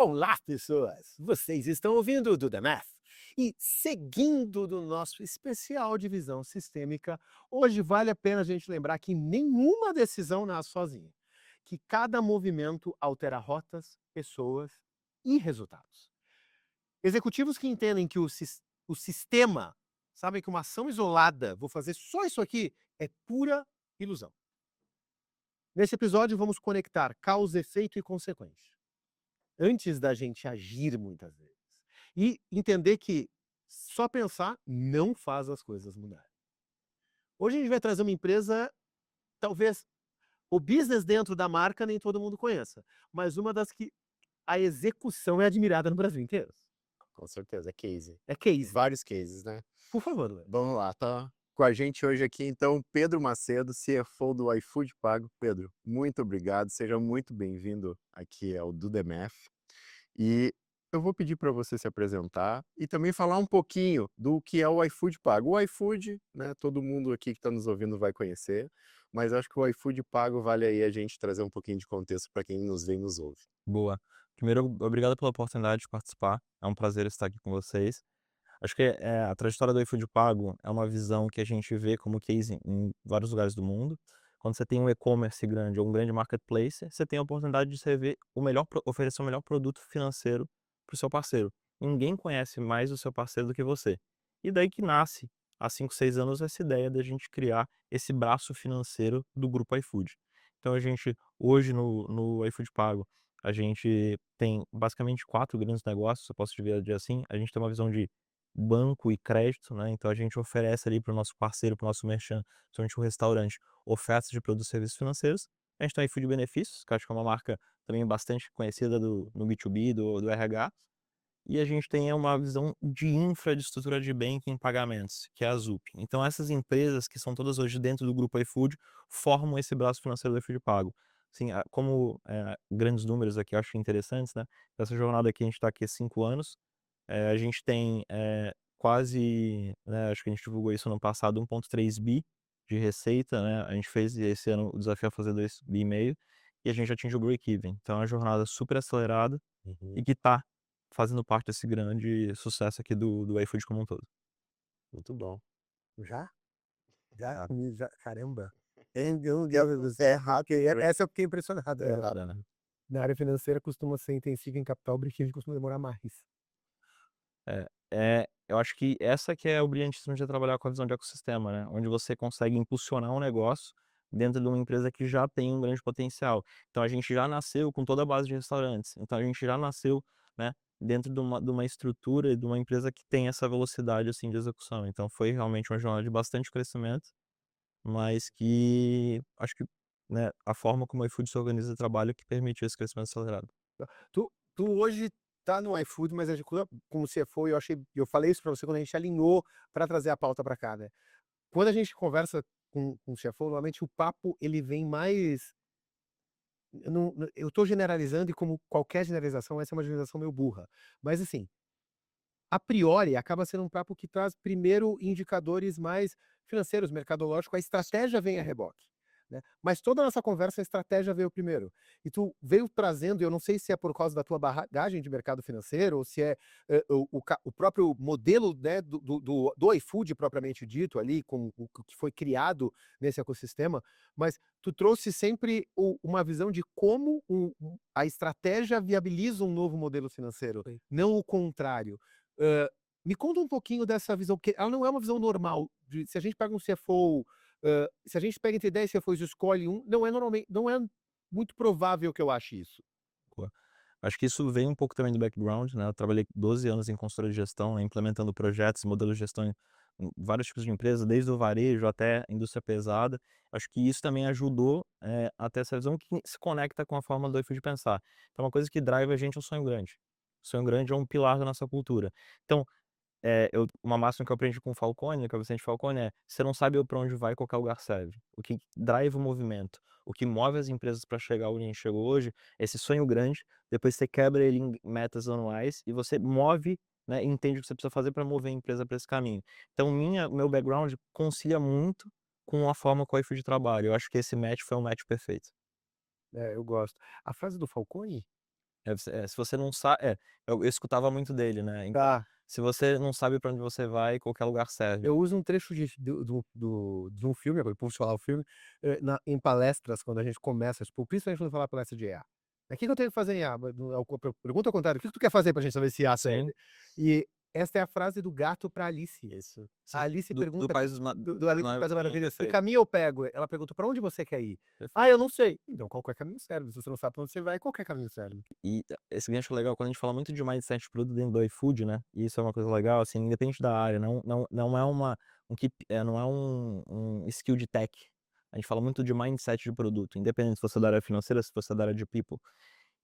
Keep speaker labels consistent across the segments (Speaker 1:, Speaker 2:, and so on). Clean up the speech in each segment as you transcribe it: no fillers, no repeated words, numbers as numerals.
Speaker 1: Olá, pessoas! Vocês estão ouvindo o Do The Math. E seguindo do nosso especial de visão sistêmica, hoje vale a pena a gente lembrar que nenhuma decisão nasce sozinha, que cada movimento altera rotas, pessoas e resultados. Executivos que entendem que o sistema, sabem que uma ação isolada, vou fazer só isso aqui, é pura ilusão. Nesse episódio, vamos conectar causa, efeito e consequência antes da gente agir muitas vezes. E entender que só pensar não faz as coisas mudarem. Hoje a gente vai trazer uma empresa, talvez o business dentro da marca nem todo mundo conheça, mas uma das que a execução é admirada no Brasil inteiro.
Speaker 2: Com certeza, é case.
Speaker 1: É case.
Speaker 2: Vários cases, né.
Speaker 1: Por favor, Luan.
Speaker 2: Vamos lá, tá com a gente hoje aqui então Pedro Macedo, CFO do iFood Pago. Pedro, muito obrigado, seja muito bem-vindo aqui ao Do The Math. E eu vou pedir para você se apresentar e também falar um pouquinho do que é o iFood Pago. O iFood, né, todo mundo aqui que está nos ouvindo vai conhecer, mas acho que o iFood Pago vale aí a gente trazer um pouquinho de contexto para quem nos vê e nos ouve.
Speaker 3: Boa. Primeiro, obrigado pela oportunidade de participar. É um prazer estar aqui com vocês. Acho que a trajetória do iFood Pago é uma visão que a gente vê como case em vários lugares do mundo. Quando você tem um e-commerce grande ou um grande marketplace, você tem a oportunidade de você ver o melhor, oferecer o melhor produto financeiro para o seu parceiro. Ninguém conhece mais o seu parceiro do que você. E daí que nasce, há 5, 6 anos, essa ideia da gente criar esse braço financeiro do grupo iFood. Então a gente, hoje no iFood Pago, a gente tem basicamente 4 grandes negócios, eu posso dividir assim. A gente tem uma visão de banco e crédito, né, então a gente oferece ali para o nosso parceiro, para o nosso merchant, principalmente o restaurante, ofertas de produtos e serviços financeiros. A gente tem o iFood Benefícios, que acho que é uma marca também bastante conhecida no B2B, do RH, e a gente tem uma visão de infra de estrutura de banking em pagamentos, que é a ZUP. Então essas empresas, que são todas hoje dentro do grupo iFood, formam esse braço financeiro do iFood Pago. Assim, como grandes números aqui eu acho interessantes, né, essa jornada aqui a gente está aqui há 5 anos, a gente tem, quase, né, acho que a gente divulgou isso ano passado, 1,3 bi de receita, né, a gente fez esse ano o desafio a fazer 2,5 bi, e a gente já atingiu o break-even. Então é uma jornada super acelerada e
Speaker 2: Uhum.
Speaker 3: que tá fazendo parte desse grande sucesso aqui do iFood como um todo.
Speaker 2: Muito bom.
Speaker 1: Já? Já?
Speaker 3: Ah,
Speaker 1: Já? Caramba. Eu,
Speaker 2: É rápido, né?
Speaker 1: essa eu fiquei impressionado.
Speaker 2: É
Speaker 3: nada, né.
Speaker 1: Na área financeira costuma ser intensiva em capital, o break costuma demorar mais.
Speaker 3: Eu acho que essa que é o brilhantíssimo de trabalhar com a visão de ecossistema, né, onde você consegue impulsionar um negócio dentro de uma empresa que já tem um grande potencial. Então a gente já nasceu com toda a base de restaurantes, então a gente já nasceu, né, dentro de uma estrutura e de uma empresa que tem essa velocidade, assim, de execução. Então foi realmente uma jornada de bastante crescimento, mas que acho que, né, a forma como o iFood se organiza de trabalho que permitiu esse crescimento acelerado.
Speaker 1: Tu hoje tá no iFood, mas a gente como você foi, eu falei isso pra você quando a gente alinhou pra trazer a pauta pra cá, né. Quando a gente conversa com o CFO, normalmente o papo ele vem mais eu tô generalizando e como qualquer generalização, essa é uma generalização meio burra, mas assim, a priori acaba sendo um papo que traz primeiro indicadores mais financeiros, mercadológico, a estratégia vem a reboque, né. Mas toda a nossa conversa, a estratégia veio primeiro. E tu veio trazendo, eu não sei se é por causa da tua bagagem de mercado financeiro ou se é, o próprio modelo, né, do iFood propriamente dito ali, com o que foi criado nesse ecossistema, mas tu trouxe sempre uma visão de como a estratégia viabiliza um novo modelo financeiro,
Speaker 3: Sim.
Speaker 1: não o contrário. Hã, Me conta um pouquinho dessa visão, porque ela não é uma visão normal de se a gente pega um CFO, se a gente pega entre 10 CFOs e escolhe um, não é muito provável que eu ache isso.
Speaker 3: Boa. Acho que isso vem um pouco também do background, né, eu trabalhei 12 anos em consultoria de gestão, né, implementando projetos e modelos de gestão em vários tipos de empresas, desde o varejo até indústria pesada. Acho que isso também ajudou, a ter essa visão que se conecta com a forma do iFood pensar. Então uma coisa que drive a gente é o sonho grande. O sonho grande é um pilar da nossa cultura. Então uma máxima que eu aprendi com o Falcone, com o Vicente Falcone, é: "Você não sabe para onde vai, qualquer lugar serve". O que drive o movimento, o que move as empresas para chegar onde a gente chegou hoje, é esse sonho grande, depois você quebra ele em metas anuais e você move, né, entende o que você precisa fazer para mover a empresa para esse caminho. Então meu background concilia muito com a forma que o iFood trabalha, eu acho que esse match foi um match perfeito.
Speaker 1: É, eu gosto. A frase do Falcone?
Speaker 3: Se você não sabe, eu escutava muito dele, né, então,
Speaker 1: Tá.
Speaker 3: se você não sabe pra onde você vai, qualquer lugar serve.
Speaker 1: Eu uso um trecho de um filme, agora por falar o filme, em palestras, quando a gente começa, tipo, principalmente quando falar palestra de IA. "O que que eu tenho que fazer em IA?" Pergunta ao contrário: "O que que tu quer fazer pra gente saber se IA
Speaker 3: Sim,
Speaker 1: serve?" E esta é a frase do gato pra Alice.
Speaker 3: isso.
Speaker 1: A
Speaker 3: Sim,
Speaker 1: Alice
Speaker 3: do
Speaker 1: pergunta
Speaker 3: País dos Ma
Speaker 1: do Alice no País das Maravilhas: "Que
Speaker 3: perfeito,
Speaker 1: caminho eu pego?" Ela pergunta: "Pra onde você quer ir?" "Ah,
Speaker 3: perfeito.
Speaker 1: eu não sei." Então qualquer caminho serve, se você não sabe pra onde você vai, qualquer caminho serve.
Speaker 3: E esse gancho é legal quando a gente fala muito de mindset de produto dentro do iFood, né, e isso é uma coisa legal, assim, independente da área, não é não é um skill de tech. A gente fala muito de mindset de produto, independente se você é da área financeira, se você é da área de people.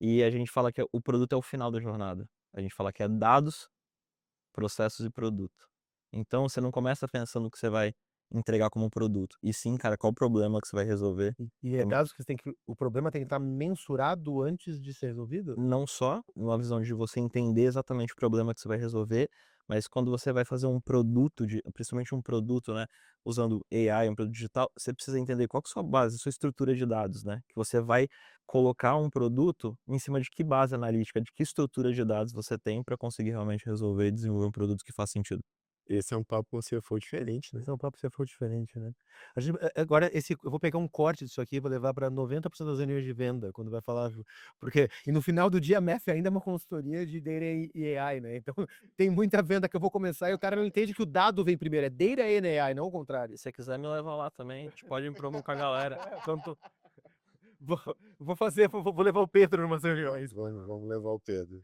Speaker 3: E a gente fala que o produto é o final da jornada. A gente fala que é dados, processos e produto. Então você não começa pensando no que você vai entregar como produto, e sim, cara, qual o problema que você vai resolver.
Speaker 1: E é dados que você tem que o problema tem que estar mensurado antes de ser resolvido?
Speaker 3: Não só numa visão de você entender exatamente o problema que você vai resolver, mas quando você vai fazer um produto principalmente um produto, né, usando AI, um produto digital, você precisa entender qual que é a sua base, sua estrutura de dados, né, que você vai colocar um produto em cima de que base analítica, de que estrutura de dados você tem para conseguir realmente resolver e desenvolver um produto que faz sentido.
Speaker 2: Esse é um papo com CFO diferente, né?
Speaker 1: Esse é um papo se for diferente, né. A gente agora eu vou pegar um corte disso aqui e vou levar para 90% das reuniões de venda, quando vai falar porque e no final do dia a MEF ainda é uma consultoria de Data e AI, né, então tem muita venda que eu vou começar e o cara não entende que o dado vem primeiro, é Data and AI, não o contrário.
Speaker 3: E se você quiser me levar lá também, a gente pode promover com a galera.
Speaker 1: Então vou vou levar o Pedro numas reuniões.
Speaker 2: Vamos levar o Pedro.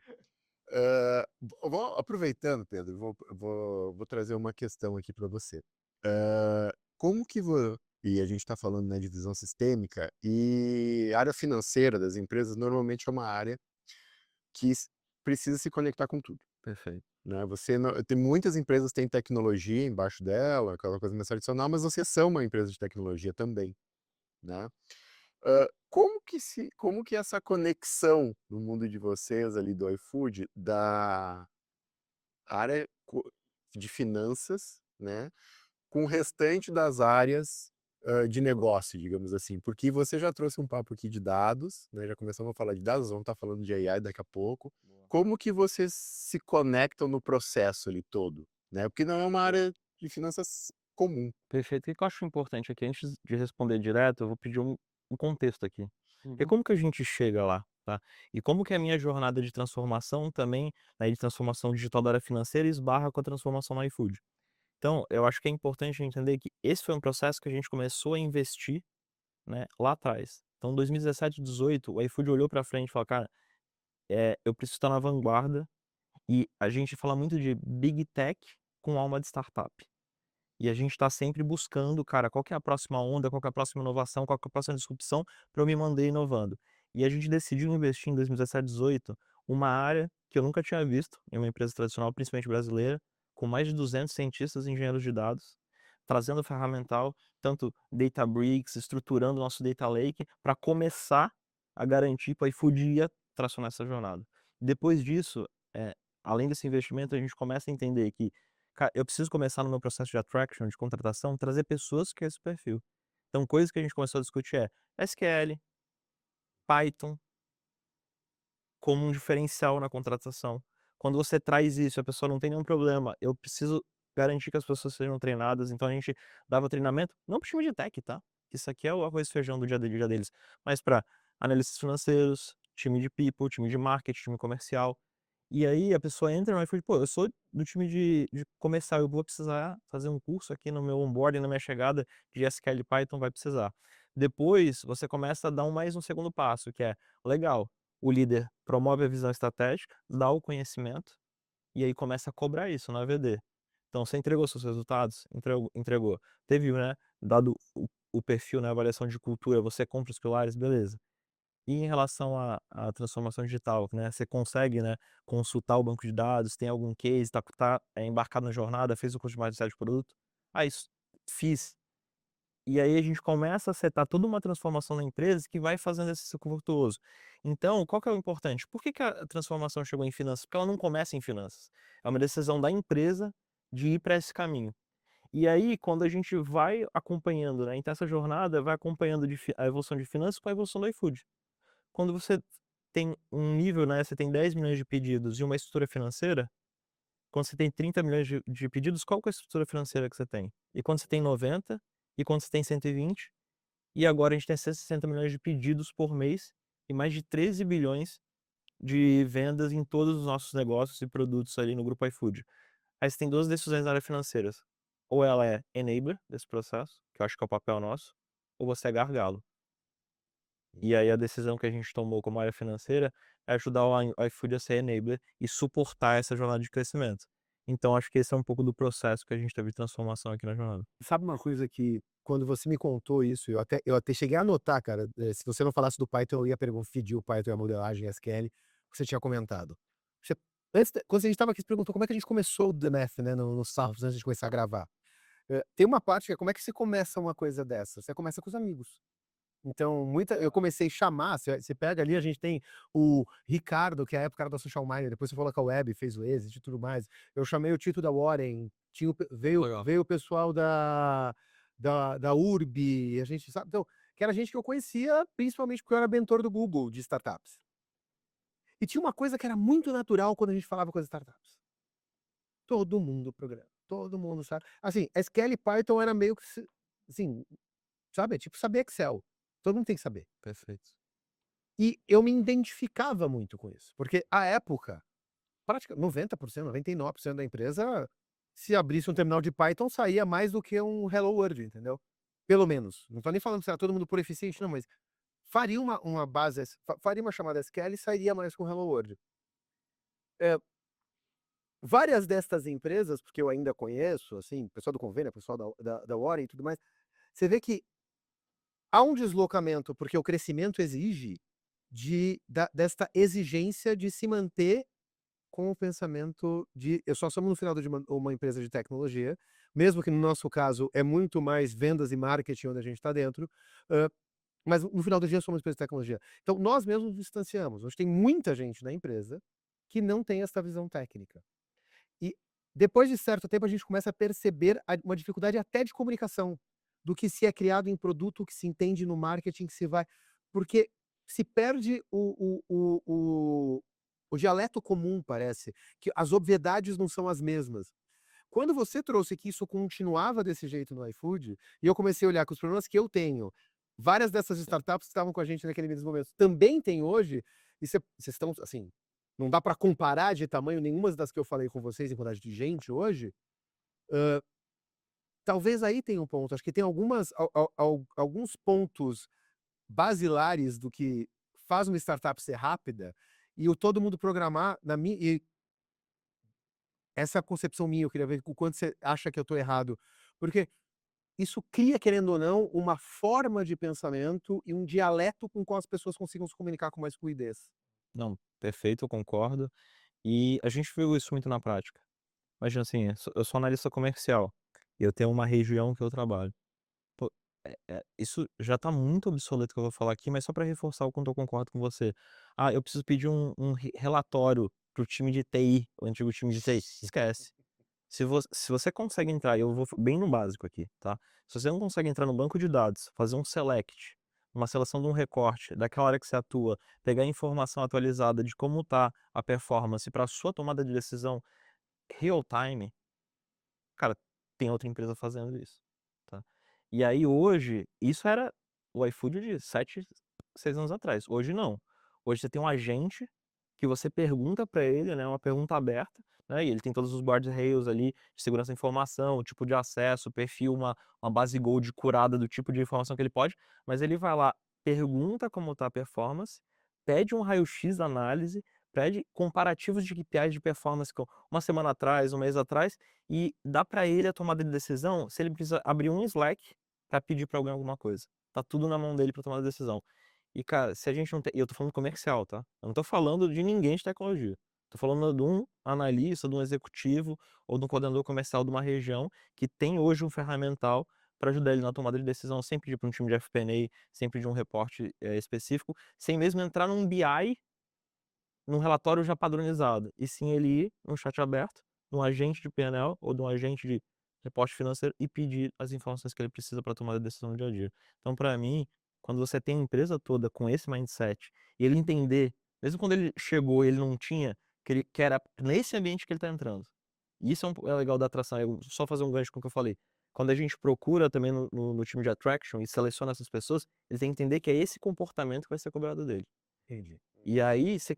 Speaker 2: Vou aproveitando, Pedro, vou trazer uma questão aqui para você. Como que e a gente está falando, né, de visão sistêmica, e a área financeira das empresas normalmente é uma área que precisa se conectar com tudo,
Speaker 3: Perfeito.
Speaker 2: né? Você tem muitas empresas têm tecnologia embaixo dela, aquela coisa mais tradicional, mas vocês são uma empresa de tecnologia também, né? Como que essa conexão no mundo de vocês ali do iFood, da área de finanças, né, com o restante das áreas de negócio, digamos assim? Porque você já trouxe um papo aqui de dados, né, já começamos a falar de dados, vamos estar falando de AI daqui a pouco.
Speaker 3: Boa.
Speaker 2: Como que vocês se conectam no processo ali todo, né? Porque não é uma área de finanças comum.
Speaker 3: Perfeito. O que eu acho importante aqui, antes de responder direto, eu vou pedir um contexto aqui. Porque
Speaker 1: Uhum.
Speaker 3: como que a gente chega lá, tá? E como que a minha jornada de transformação também, né, de transformação digital da área financeira esbarra com a transformação no iFood. Então, eu acho que é importante entender que esse foi um processo que a gente começou a investir, né, lá atrás. Então, 2017, 18, o iFood olhou para frente e falou: "Cara, eu preciso estar na vanguarda", e a gente fala muito de Big Tech com alma de startup. E a gente está sempre buscando, cara, qual que é a próxima onda, qual que é a próxima inovação, qual que é a próxima disrupção para eu me manter inovando. E a gente decidiu investir em 2017, 18, uma área que eu nunca tinha visto em uma empresa tradicional, principalmente brasileira, com mais de 200 cientistas e engenheiros de dados, trazendo ferramental, tanto Databricks, estruturando o nosso data lake, para começar a garantir que o iFood ia tracionar essa jornada. Depois disso, além desse investimento, a gente começa a entender que eu preciso começar no meu processo de attraction, de contratação, trazer pessoas que é esse perfil. Então, coisas que a gente começou a discutir é SQL, Python, como um diferencial na contratação. Quando você traz isso, a pessoa não tem nenhum problema, eu preciso garantir que as pessoas sejam treinadas, então a gente dava treinamento, não para o time de tech, tá? Isso aqui é o arroz e feijão do dia deles, mas para analistas financeiros, time de people, time de marketing, time comercial. E aí a pessoa entra no iFood: "Pô, eu sou do time de comercial, eu vou precisar fazer um curso aqui no meu onboarding, na minha chegada de SQL e Python, vai precisar". Depois você começa a dar mais um segundo passo, que é: legal, o líder promove a visão estratégica, dá o conhecimento, e aí começa a cobrar isso no AVD. Então você entregou seus resultados? Entregou. Teve, né, dado o perfil, né, avaliação de cultura, você cumpre os pilares? Beleza. E em relação à transformação digital, né, você consegue, né, consultar o banco de dados, tem algum case, embarcado na jornada, fez o curso de mais de produto? Ah, isso fiz. E aí a gente começa a setar toda uma transformação na empresa que vai fazendo esse ciclo virtuoso. Então, qual que é o importante? Por que que a transformação chegou em finanças? Porque ela não começa em finanças. É uma decisão da empresa de ir para esse caminho. E aí, quando a gente vai acompanhando, né, então essa jornada vai acompanhando a evolução de finanças com a evolução do iFood. Quando você tem um nível, né, você tem 10 milhões de pedidos e uma estrutura financeira, quando você tem 30 milhões de pedidos, qual que é a estrutura financeira que você tem? E quando você tem 90, e quando você tem 120, e agora a gente tem 160 milhões de pedidos por mês e mais de 13 bilhões de vendas em todos os nossos negócios e produtos ali no grupo iFood. Aí você tem 2 decisões na área financeiras. Ou ela é enabler desse processo, que eu acho que é o papel nosso, ou você é gargalo. E aí a decisão que a gente tomou como área financeira é ajudar o iFood a ser enabler e suportar essa jornada de crescimento. Então acho que esse é um pouco do processo que a gente teve de transformação aqui na jornada.
Speaker 1: Sabe uma coisa que, quando você me contou isso, eu até cheguei a anotar, cara, se você não falasse do Python, eu ia pedir o Python e a modelagem SQL, que você tinha comentado. Você quando a gente estava aqui, você perguntou como é que a gente começou o The Math, né, nos sarros, antes de começar a gravar. Tem uma parte que é como é que se começa uma coisa dessa? Você começa com os amigos. Então, eu comecei a chamar, você pega ali, a gente tem o Ricardo, que é a época era da Social Miner, depois você falou com a Web, fez o Exit e tudo mais. Eu chamei o Tito da Warren, tinha
Speaker 3: Legal.
Speaker 1: veio o pessoal da Urb, a gente sabe, então, que era gente que eu conhecia, principalmente porque eu era mentor do Google de startups. E tinha uma coisa que era muito natural quando a gente falava com as startups. Todo mundo programa, todo mundo sabe. Assim, SQL e Python era meio que, assim, sabe, tipo saber Excel. Todo mundo tem que saber.
Speaker 3: Perfeito.
Speaker 1: E eu me identificava muito com isso, porque à época, praticamente 90%, 99% da empresa, se abrisse um terminal de Python, saía mais do que um Hello World, entendeu? Pelo menos. Não tô nem falando se era todo mundo proficiente, não, mas faria uma base, faria uma chamada SQL e sairia mais com Hello World. Várias destas empresas, porque eu ainda conheço, assim, pessoal do Convênio, pessoal da Warren e tudo mais, você vê que há um deslocamento, porque o crescimento exige desta exigência de se manter com o pensamento de eu só somos no final de uma empresa de tecnologia, mesmo que no nosso caso é muito mais vendas e marketing onde a gente está dentro, mas no final do dia somos uma empresa de tecnologia. Então nós mesmos nos distanciamos. Hoje tem muita gente na empresa que não tem essa visão técnica. E depois de certo tempo a gente começa a perceber uma dificuldade até de comunicação, do que se é criado em produto, o que se entende no marketing, que se vai porque se perde o dialeto comum, parece, que as obviedades não são as mesmas. Quando você trouxe que isso continuava desse jeito no iFood, e eu comecei a olhar com os problemas que eu tenho, várias dessas startups que estavam com a gente naquele mesmo momento também têm hoje, e vocês estão, assim, não dá para comparar de tamanho nenhuma das que eu falei com vocês em quantidade de gente hoje, talvez aí tenha um ponto. Acho que tem alguns pontos basilares do que faz uma startup ser rápida, e o todo mundo programar, e essa é a concepção minha, eu queria ver o quanto você acha que eu estou errado. Porque isso cria, querendo ou não, uma forma de pensamento e um dialeto com qual as pessoas consigam se comunicar com mais fluidez.
Speaker 3: Não, perfeito, eu concordo. E a gente viu isso muito na prática. Imagina assim, eu sou analista comercial e eu tenho uma região que eu trabalho. Pô, isso já tá muito obsoleto que eu vou falar aqui, mas só para reforçar o quanto eu concordo com você. Ah, eu preciso pedir um relatório pro time de TI, o antigo time de TI. Esquece. Se você consegue entrar, e eu vou bem no básico aqui, tá? Se você não consegue entrar no banco de dados, fazer um select, uma seleção de um recorte daquela área que você atua, pegar a informação atualizada de como tá a performance para sua tomada de decisão real time, cara, tem outra empresa fazendo isso, tá? E aí hoje, isso era o iFood de 7, 6 anos atrás. Hoje não. Hoje você tem um agente que você pergunta para ele, né, uma pergunta aberta, né, e ele tem todos os guardrails ali de segurança da informação, o tipo de acesso, perfil, uma base gold curada do tipo de informação que ele pode, mas ele vai lá, pergunta como está a performance, pede um raio-x da análise, pede comparativos de KPIs de performance com uma semana atrás, um mês atrás, e dá para ele a tomada de decisão se ele precisa abrir um Slack para pedir para alguém alguma coisa. Tá tudo na mão dele para tomar a decisão. E cara, se a gente não tem, e eu tô falando comercial, tá? Eu não tô falando de ninguém de tecnologia. Tô falando de um analista, de um executivo ou de um coordenador comercial de uma região que tem hoje um ferramental para ajudar ele na tomada de decisão, sem pedir para um time de FP&A, sem pedir um reporte específico, sem mesmo entrar num BI, num relatório já padronizado, e sim ele ir num chat aberto, num agente de PNL ou de um agente de reporte financeiro e pedir as informações que ele precisa para tomar a decisão no dia a dia. Então, para mim, quando você tem a empresa toda com esse mindset e ele entender Mesmo quando ele chegou, ele não tinha, que era nesse ambiente que ele tá entrando. Isso é legal da atração, eu só fazer um gancho com o que eu falei. Quando a gente procura também no time de attraction e seleciona essas pessoas, eles têm que entender que é esse comportamento que vai ser cobrado dele.
Speaker 1: Entendi.
Speaker 3: E aí você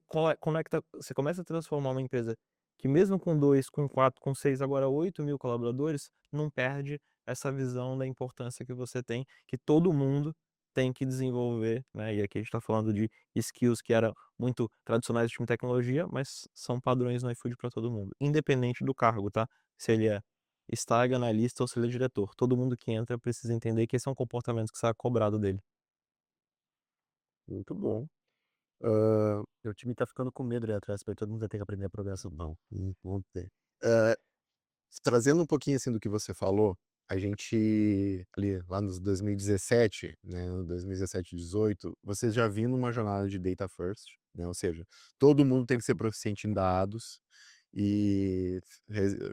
Speaker 3: começa a transformar uma empresa que mesmo com 2, com 4, com 6, agora 8.000 colaboradores, não perde essa visão da importância que você tem, que todo mundo tem que desenvolver, né, e aqui a gente tá falando de skills que eram muito tradicionais do time de tecnologia, mas são padrões no iFood para todo mundo, independente do cargo, tá? Se ele é estágio, analista ou se ele é diretor, todo mundo que entra precisa entender que esse é um comportamento que será cobrado dele.
Speaker 2: Muito bom.
Speaker 4: Meu time tá ficando com medo ali atrás, porque todo mundo vai ter que aprender a programação. Vamos ter.
Speaker 2: Hã, trazendo um pouquinho, assim, do que você falou, a gente ali, lá nos 2017, né, no 2017, 18, vocês já vinham numa jornada de data first, né, ou seja, todo mundo tem que ser proficiente em dados e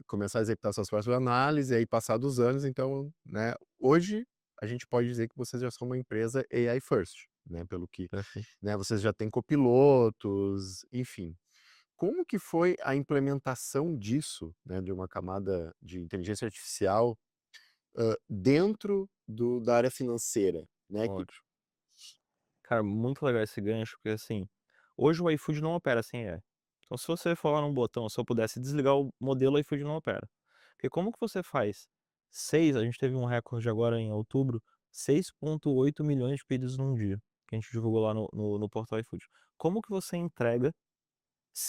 Speaker 2: começar a executar suas próprias análises, e aí passar dos anos, então, né, hoje a gente pode dizer que vocês já são uma empresa AI first, né, pelo que,
Speaker 4: Perfeito.
Speaker 2: né, vocês já têm copilotos, enfim. Como que foi a implementação disso, né, de uma camada de inteligência artificial, dentro da área financeira, né, que
Speaker 3: Ótimo. Cara, muito legal esse gancho, porque assim, hoje o iFood não opera sem AI. Então, se você for lá num botão, se eu pudesse desligar o modelo, o iFood não opera. Porque como que você faz a gente teve um recorde agora em outubro, 6,8 milhões de pedidos num dia, que a gente divulgou lá no portal iFood. Como que você entrega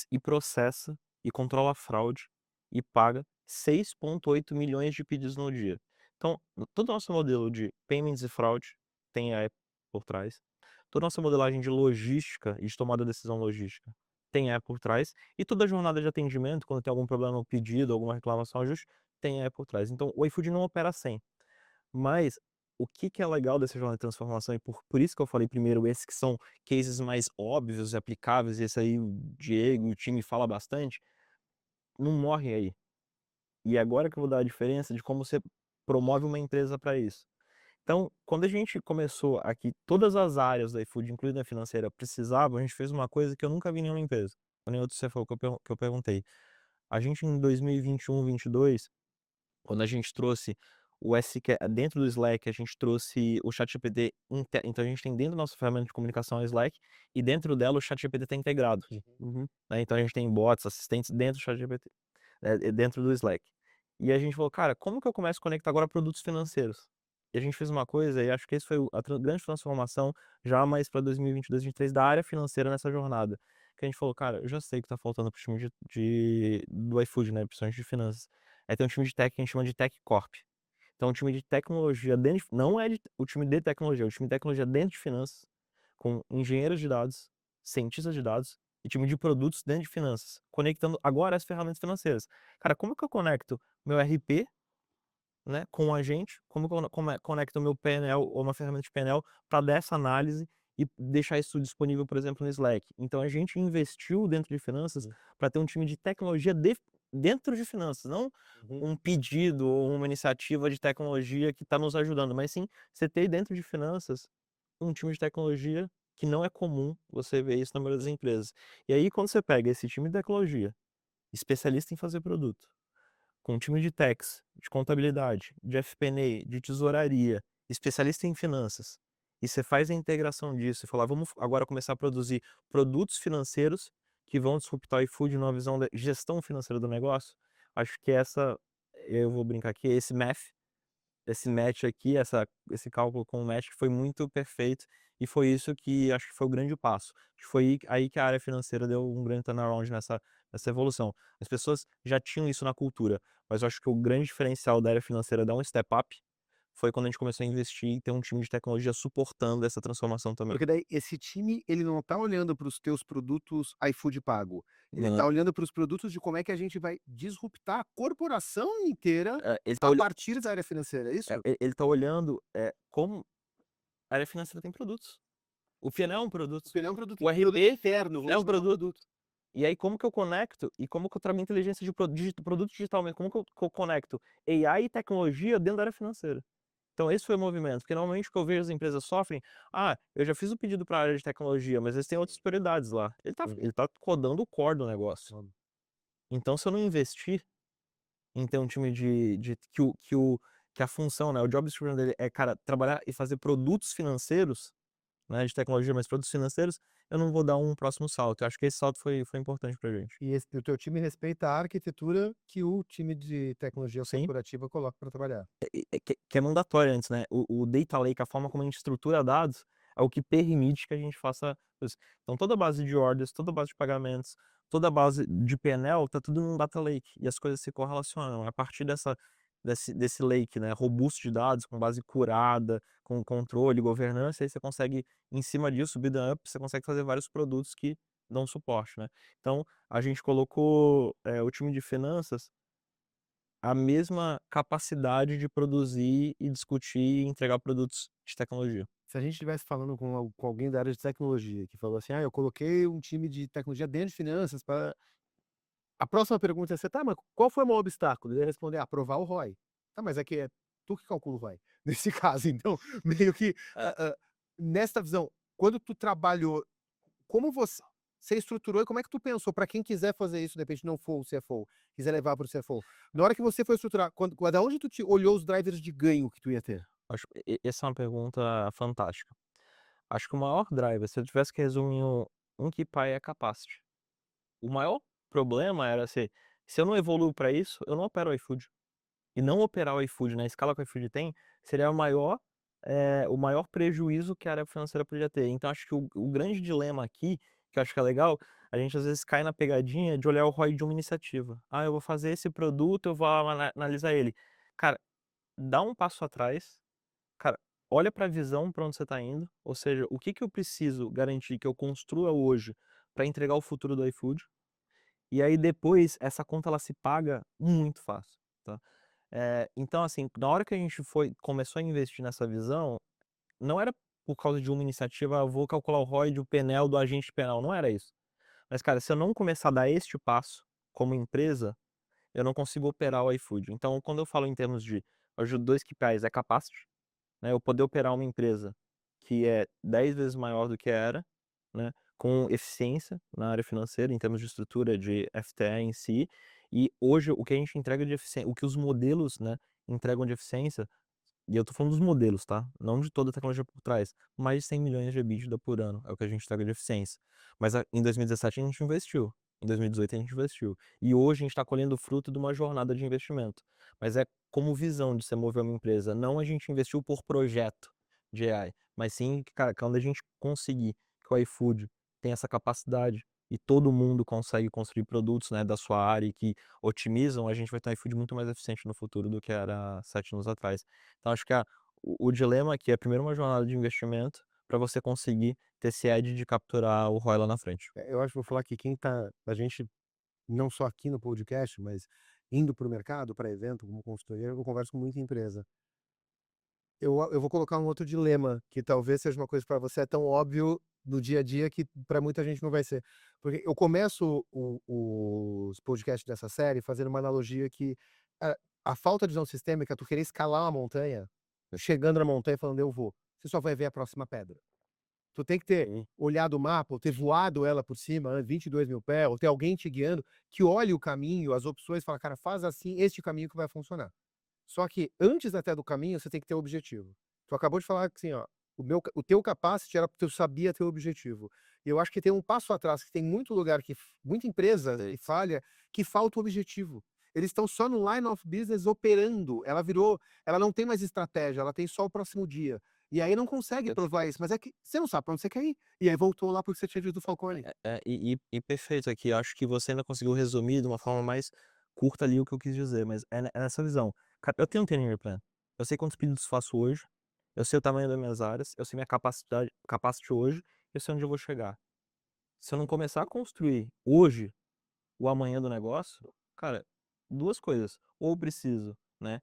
Speaker 3: e processa e controla a fraude e paga 6,8 milhões de pedidos no dia? Então, todo o nosso modelo de payments e fraude tem AI por trás. Toda a nossa modelagem de logística e de tomada de decisão logística tem AI por trás. E toda a jornada de atendimento, quando tem algum problema no pedido, alguma reclamação, ajuste, tem AI por trás. Então, o iFood não opera sem. Mas o que é legal dessa jornada de transformação, e por isso que eu falei primeiro, esses que são cases mais óbvios e aplicáveis, esse aí o Diego e o time fala bastante, não morre aí. E agora que eu vou dar a diferença de como você promove uma empresa para isso. Então, quando a gente começou aqui, todas as áreas da iFood, incluindo a financeira, precisavam, a gente fez uma coisa que eu nunca vi em nenhuma empresa. Nem outro CFO que eu perguntei. A gente em 2021, 22, quando a gente trouxe o SQ, dentro do Slack, a gente trouxe o ChatGPT, então a gente tem dentro da nossa ferramenta de comunicação a Slack, e dentro dela o ChatGPT está integrado.
Speaker 4: Uhum.
Speaker 3: Né? Então a gente tem bots, assistentes dentro do ChatGPT, dentro do Slack. E a gente falou, cara, como que eu começo a conectar agora produtos financeiros? E a gente fez uma coisa, e acho que esse foi a grande transformação, já mais para 2022, 2023, da área financeira nessa jornada. Que a gente falou, cara, eu já sei que tá faltando pro time do iFood, né, principalmente de finanças. Aí tem um time de tech que a gente chama de Tech Corp. Então, um time de tecnologia dentro, não é o time de tecnologia, é o time de tecnologia dentro de finanças, com engenheiros de dados, cientistas de dados e time de produtos dentro de finanças, conectando agora as ferramentas financeiras. Cara, como que eu conecto meu RP, né, com o agente? Como que eu conecto o meu PNL ou uma ferramenta de PNL para dar essa análise e deixar isso disponível, por exemplo, no Slack? Então, a gente investiu dentro de finanças para ter um time de tecnologia dentro de finanças, não um pedido ou uma iniciativa de tecnologia que está nos ajudando, mas sim você ter dentro de finanças um time de tecnologia que não é comum você ver isso na maioria das empresas. E aí, quando você pega esse time de tecnologia, especialista em fazer produto, com um time de techs, de contabilidade, de FP&A, de tesouraria, especialista em finanças, e você faz a integração disso e falar, vamos agora começar a produzir produtos financeiros que vão disruptar o iFood numa visão de gestão financeira do negócio, acho que eu vou brincar aqui, esse match aqui, esse cálculo com o match foi muito perfeito, e foi isso que acho que foi o grande passo. Acho que foi aí que a área financeira deu um grande turnaround nessa evolução. As pessoas já tinham isso na cultura, mas eu acho que o grande diferencial da área financeira dar um step up foi quando a gente começou a investir e ter um time de tecnologia suportando essa transformação também.
Speaker 1: Porque daí esse time, ele não tá olhando para os teus produtos iFood pago, ele
Speaker 3: Não,
Speaker 1: tá olhando para os produtos de como é que a gente vai disruptar a corporação inteira
Speaker 3: ele tá
Speaker 1: a
Speaker 3: olhando,
Speaker 1: partir da área financeira, é isso?
Speaker 3: ele tá olhando como a área financeira tem produtos. O PNL é um produto,
Speaker 1: Porque ele é um produto
Speaker 3: o RP
Speaker 1: interno,
Speaker 3: é
Speaker 1: vamos
Speaker 3: um
Speaker 1: chamar de
Speaker 3: produto. E aí como que eu conecto e como que eu trago inteligência de produto digital mesmo, como que eu conecto AI e tecnologia dentro da área financeira? Então esse foi o movimento, porque normalmente o que eu vejo as empresas sofrem, eu já fiz o pedido para a área de tecnologia, mas eles têm outras prioridades lá. Ele tá codando o core do negócio.
Speaker 4: Óbvio.
Speaker 3: Então se eu não investir em ter um time de que a função, né, o job description dele é, cara, trabalhar e fazer produtos financeiros, né, de tecnologia, mas produtos financeiros, eu não vou dar um próximo salto. Eu acho que esse salto foi importante pra gente.
Speaker 1: E o teu time respeita a arquitetura que o time de tecnologia
Speaker 3: Sim.
Speaker 1: corporativa coloca para trabalhar.
Speaker 3: Que é mandatório antes, né? O data lake, a forma como a gente estrutura dados, é o que permite que a gente faça isso. Então toda a base de orders, toda a base de pagamentos, toda a base de PNL, tá tudo num data lake e as coisas se correlacionam. A partir desse lake, né, robusto de dados, com base curada, com controle, governança, aí você consegue, em cima disso, bid up, você consegue fazer vários produtos que dão suporte, né? Então a gente colocou o time de finanças a mesma capacidade de produzir e discutir e entregar produtos de tecnologia.
Speaker 1: Se a gente estivesse falando com alguém da área de tecnologia, que falou assim: "Ah, eu coloquei um time de tecnologia dentro de finanças para". A próxima pergunta ia ser: "Tá, mas qual foi o maior obstáculo?" Ele ia responder: "Aprovar o ROI". Tá, mas é que é tu que calcula o ROI, nesse caso. Então, meio que, nesta visão, quando tu trabalhou, como você estruturou e como é que tu pensou para quem quiser fazer isso, de repente não for o CFO, quiser levar para o CFO. Na hora que você foi estruturar, da onde tu te olhou os drivers de ganho que tu ia ter?
Speaker 3: Acho essa é uma pergunta fantástica. Acho que o maior driver, se eu tivesse que resumir em um KPI é capacity. O maior problema era se eu não evoluo para isso, eu não opero o iFood. E não operar o iFood na escala que o iFood tem, seria o maior prejuízo que a área financeira podia ter. Então acho que o grande dilema aqui, que eu acho que é legal, a gente às vezes cai na pegadinha de olhar o ROI de uma iniciativa. Eu vou fazer esse produto, eu vou analisar ele. Cara, dá um passo atrás, cara, olha para a visão, para onde você está indo, ou seja, o que que eu preciso garantir que eu construa hoje para entregar o futuro do iFood, e aí depois essa conta ela se paga muito fácil, tá? Então assim, na hora que a gente começou a investir nessa visão, não era por causa de uma iniciativa: "Eu vou calcular o ROI do PNL do agente penal", não era isso. Mas cara, se eu não começar a dar este passo como empresa, eu não consigo operar o iFood. Então quando eu falo em termos de hoje 2 KPIs é capacity, né, eu poder operar uma empresa que é 10 vezes maior do que era, né, com eficiência na área financeira, em termos de estrutura de FTE em si, e hoje o que a gente entrega de eficiência, o que os modelos, né, entregam de eficiência, e eu tô falando dos modelos, tá, não de toda a tecnologia por trás, mais de 100 milhões de EBITDA por ano, é o que a gente entrega de eficiência. Mas em 2017 a gente investiu, em 2018 a gente investiu, e hoje a gente tá colhendo o fruto de uma jornada de investimento. Mas é como visão de você mover uma empresa, não a gente investiu por projeto de AI, mas sim, cara, quando a gente conseguir que o iFood tem essa capacidade e todo mundo consegue construir produtos, né, da sua área e que otimizam, a gente vai ter um iFood muito mais eficiente no futuro do que era 7 anos atrás. Então acho que o dilema aqui é primeiro uma jornada de investimento para você conseguir ter esse edge de capturar o ROI lá na frente.
Speaker 1: Eu acho que vou falar que a gente, não só aqui no podcast, mas indo para o mercado, para evento, como consultoria, eu converso com muita empresa. Eu vou colocar um outro dilema, que talvez seja uma coisa para você é tão óbvio no dia a dia que para muita gente não vai ser. Porque eu começo os podcasts dessa série fazendo uma analogia que a, a falta de visão sistêmica, tu querer escalar uma montanha, chegando na montanha falando eu vou, você só vai ver a próxima pedra. Tu tem que ter
Speaker 3: Sim.
Speaker 1: olhado o mapa, ou ter voado ela por cima, 22 mil pés, ou ter alguém te guiando, que olhe o caminho, as opções, e fala, cara, faz assim, este caminho que vai funcionar. Só que antes até do caminho, você tem que ter o objetivo. Tu acabou de falar que assim, ó, o teu capacity era porque tu sabia teu objetivo. E eu acho que tem um passo atrás, que tem muito lugar muita empresa que falha, que falta o objetivo. Eles estão só no line of business operando. Ela não tem mais estratégia, ela tem só o próximo dia. E aí não consegue provar isso, mas é que você não sabe pra onde você quer ir. E aí voltou lá porque você tinha dito do Falcone.
Speaker 3: E perfeito aqui, acho que você ainda conseguiu resumir de uma forma mais curta ali o que eu quis dizer, mas é nessa visão. Cara, eu tenho um tenure plan, eu sei quantos pedidos faço hoje, eu sei o tamanho das minhas áreas, eu sei minha capacity hoje, eu sei onde eu vou chegar. Se eu não começar a construir hoje o amanhã do negócio, cara, 2 coisas, ou eu preciso, né,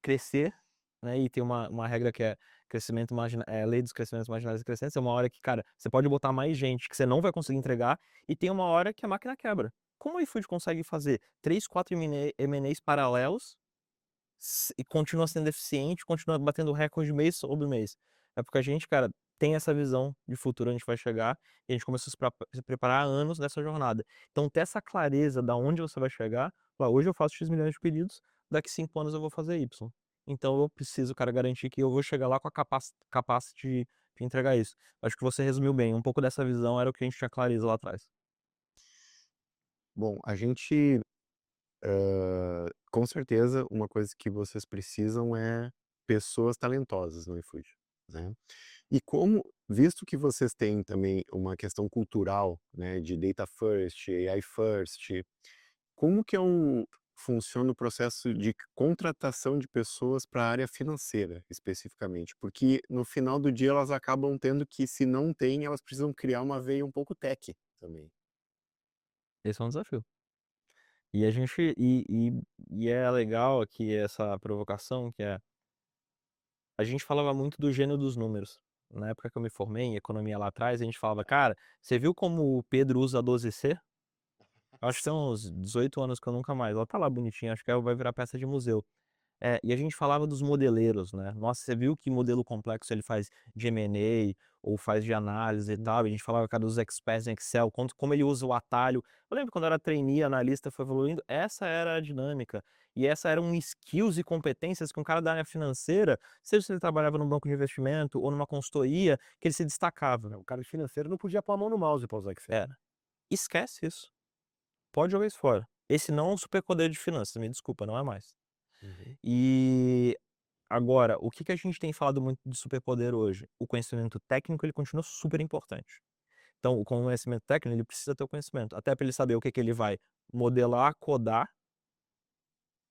Speaker 3: crescer, né, e tem uma regra que é lei dos crescimentos marginais e crescentes, é uma hora que, cara, você pode botar mais gente que você não vai conseguir entregar, e tem uma hora que a máquina quebra. Como o iFood consegue fazer 3, 4 M&As paralelos, e continua sendo eficiente, continua batendo recorde mês sobre mês. É porque a gente, cara, tem essa visão de futuro, a gente vai chegar, e a gente começou a se preparar há anos nessa jornada. Então ter essa clareza da onde você vai chegar, falar: "Hoje eu faço X milhões de pedidos, daqui 5 anos eu vou fazer Y". Então eu preciso, cara, garantir que eu vou chegar lá com a capacity de entregar isso. Acho que você resumiu bem, um pouco dessa visão era o que a gente tinha clareza lá atrás.
Speaker 2: Bom, a gente, com certeza, uma coisa que vocês precisam é pessoas talentosas no iFood, né. E como visto que vocês têm também uma questão cultural, né, de data first, AI first, como que funciona o processo de contratação de pessoas para a área financeira, especificamente? Porque no final do dia elas acabam tendo que, se não tem, elas precisam criar uma veia um pouco tech também.
Speaker 3: Esse é um desafio. E a gente e é legal aqui essa provocação que é, a gente falava muito do gênio dos números. Na época que eu me formei em economia lá atrás, a gente falava: "Cara, você viu como o Pedro usa 12C?" Acho que tem uns 18 anos que eu nunca mais, ela tá lá bonitinha, acho que ela vai virar peça de museu. É, e a gente falava dos modeleiros, né. Nossa, você viu que modelo complexo ele faz de M&A ou faz de análise e tal, e a gente falava, cara, dos experts em Excel, como ele usa o atalho. Eu lembro quando eu era trainee, analista, foi evoluindo, essa era a dinâmica. E essa eram skills e competências que um cara da área financeira, seja se ele trabalhava num banco de investimento ou numa consultoria, que ele se destacava.
Speaker 1: O cara financeiro não podia pôr a mão no mouse pra usar Excel.
Speaker 3: Era. Esquece isso. Pode jogar isso fora. Esse não é um superpoder de finanças, me desculpa, não é mais.
Speaker 1: Uhum.
Speaker 3: E agora, o que que a gente tem falado muito de superpoder hoje? O conhecimento técnico, ele continua super importante. Então, o conhecimento técnico, ele precisa ter o conhecimento, até para ele saber o que que ele vai modelar, codar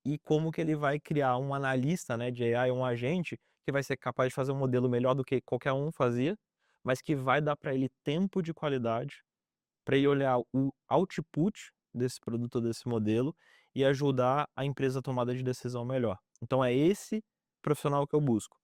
Speaker 3: e como que ele vai criar um analista, né, de AI, um agente que vai ser capaz de fazer um modelo melhor do que qualquer um fazia, mas que vai dar para ele tempo de qualidade para ele olhar o output desse produto ou desse modelo e ajudar a empresa a tomada de decisão melhor. Então é esse profissional que eu busco.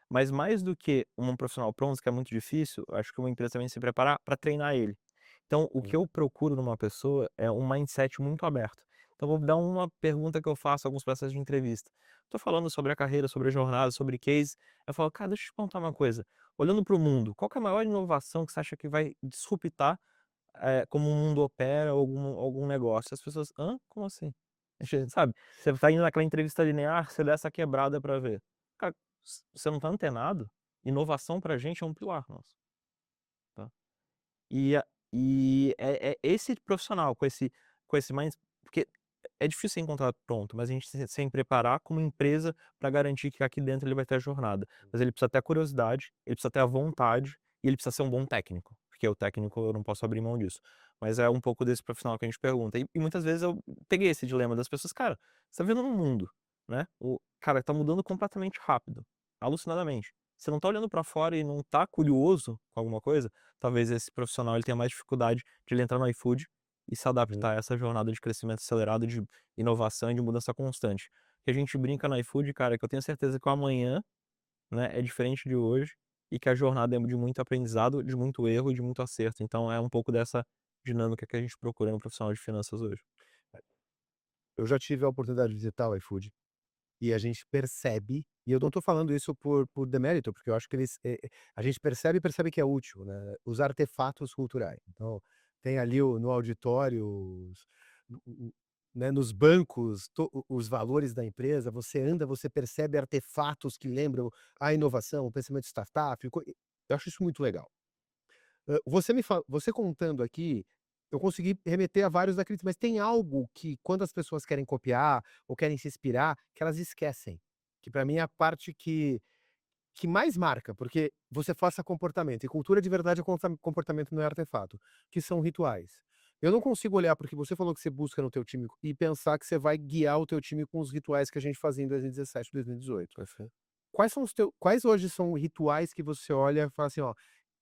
Speaker 3: Mas mais do que um profissional pronto, que é muito difícil, eu acho que uma empresa também se preparar para treinar ele. Então o que
Speaker 1: Hum.
Speaker 3: eu procuro numa pessoa é um mindset muito aberto. Então vou dar uma pergunta que eu faço em alguns processos de entrevista. Estou falando sobre a carreira, sobre a jornada, sobre case. Eu falo, cara, deixa eu te contar uma coisa. Olhando para o mundo, qual que é a maior inovação que você acha que vai disruptar como o mundo opera ou algum negócio. As pessoas: "Hã? Como assim?" Sabe, você tá indo naquela entrevista linear, você dá essa quebrada pra ver. Cara, você não tá antenado, inovação pra gente é um pilar nosso, tá. E é esse profissional com esse porque é difícil encontrar pronto, mas a gente sem preparar como empresa para garantir que aqui dentro ele vai ter a jornada. Mas ele precisa ter a curiosidade, ele precisa ter a vontade e ele precisa ser um bom técnico, porque o técnico eu não posso abrir mão disso. Mas é um pouco desse profissional que a gente pergunta. E muitas vezes eu peguei esse dilema das pessoas: "Cara, você tá vivendo num mundo, né, o cara tá mudando completamente rápido, alucinadamente. Você não tá olhando pra fora e não tá curioso com alguma coisa?" Talvez esse profissional ele tenha mais dificuldade de ele entrar no iFood e se
Speaker 1: Uhum.
Speaker 3: adaptar a essa jornada de crescimento acelerado, de inovação e de mudança constante. Que a gente brinca no iFood, cara, que eu tenho certeza que o amanhã, né, é diferente de hoje e que a jornada é de muito aprendizado, de muito erro e de muito acerto. Então é um pouco dessa dinâmica que a gente procura no profissional de finanças hoje.
Speaker 1: Eu já tive a oportunidade de visitar o iFood e a gente percebe, e eu não estou falando isso por demérito, porque eu acho que a gente percebe que é útil, né, os artefatos culturais. Então, tem ali no auditório, né, nos bancos, os valores da empresa, você anda, você percebe artefatos que lembram a inovação, o pensamento startup, eu acho isso muito legal. Você contando aqui, eu consegui remeter a vários daqueles, mas tem algo que quando as pessoas querem copiar ou querem se inspirar, que elas esquecem, que para mim é a parte que mais marca, porque você faça comportamento, e cultura de verdade é comportamento, não é artefato, que são rituais. Eu não consigo olhar para o que você falou que você busca no teu time e pensar que você vai guiar o teu time com os rituais que a gente fazia em 2017, 2018.
Speaker 3: Perfeito.
Speaker 1: Quais hoje são rituais que você olha e fala assim: "Ó,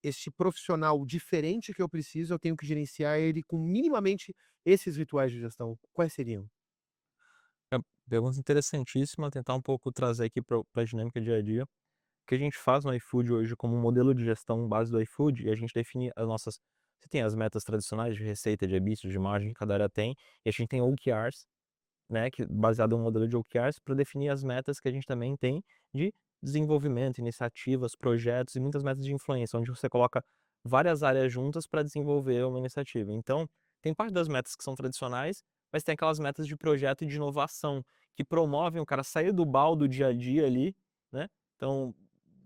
Speaker 1: este profissional diferente que eu preciso, eu tenho que gerenciar ele com minimamente esses rituais de gestão", quais seriam?
Speaker 3: É, pergunta interessantíssima, tentar um pouco trazer aqui para a dinâmica dia a dia. O que a gente faz no iFood hoje como um modelo de gestão base do iFood, e a gente define as nossas, você tem as metas tradicionais de receita, de EBITDA, de margem que cada área tem, e a gente tem OKRs, né, baseado em um modelo de OKRs, para definir as metas que a gente também tem de desenvolvimento, iniciativas, projetos e muitas metas de influência, onde você coloca várias áreas juntas para desenvolver uma iniciativa. Então, tem parte das metas que são tradicionais, mas tem aquelas metas de projeto e de inovação, que promovem o cara sair do baldo do dia a dia ali, né? Então,